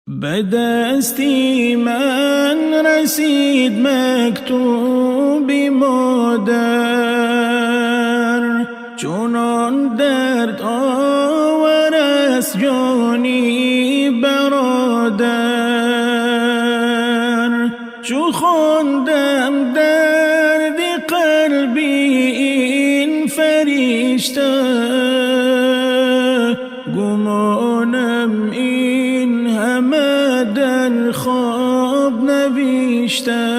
به دستی من رسید مکتوبی مادر، چونان درد آور است جانی برادر. چو خواندم درد قلبی این فرشته، گمانم این همه در خواب نوشته.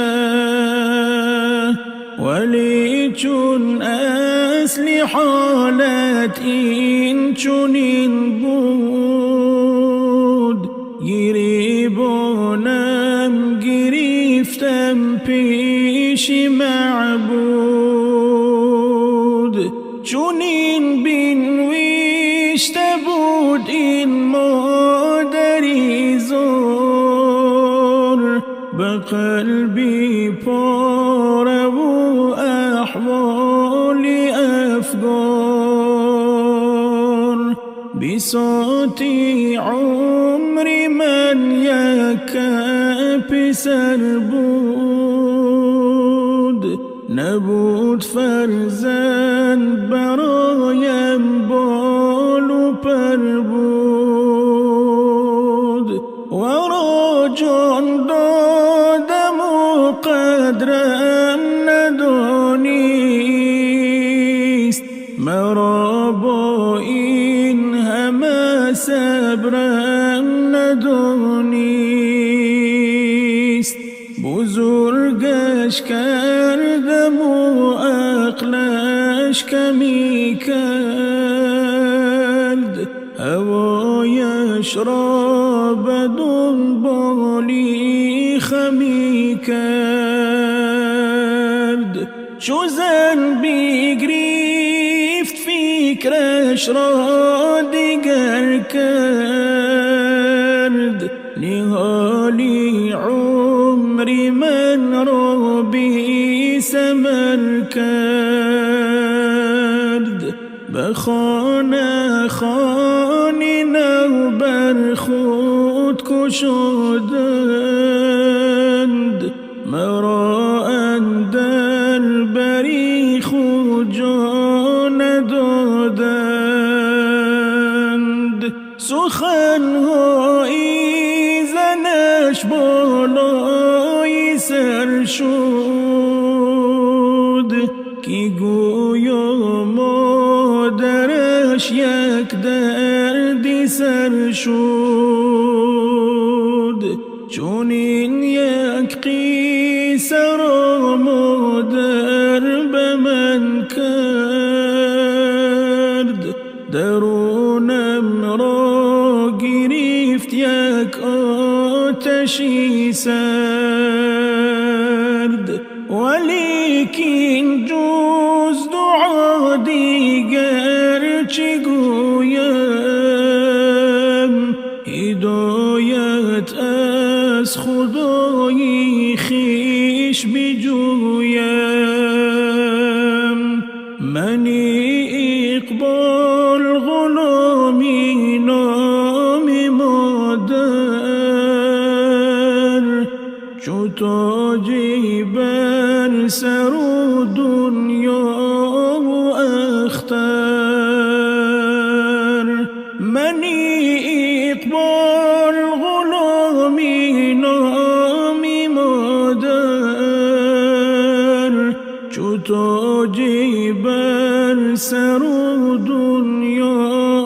ولی چون اصلی حالت این چونین بود، گریبانم گرفتم پیش معبود. چونین بنوشته بود این مادری زار، به قلبی پاره و احوالی افگار. بساطی عمری من یک پسر بود، نبود فرزند برایم بال و پر بود. ورا جان دادم و قدرم ندانست، مرا با این همه صبرم ندانست. بزرگش کردم و عقلش کمی کرد، هوایش را به دنبالی خمی کرد. چو زن بگرفت فکرش را دیگر کرد، نهالی عمری من را بی ثمر کرد. به خانه خانی نو بر خود کشادند، مرا اندر بری خود جا ندادند. سخنهایی زنش بالای سر شد، که گویا مادرش یک دردی سر شد. چون این یک قصه را مادر به من کرد، درونم را گرفت یک آتشی سرد. ولیکن جز دعا دیگر چه گویم، هدایت از خدای خویش بجویم. من اقبال غلامی نام مادر، چو تاجی بر سر و دنیا و اختر. من اقبال غلامی نام مادر، چو تاجی بر سر و دنیا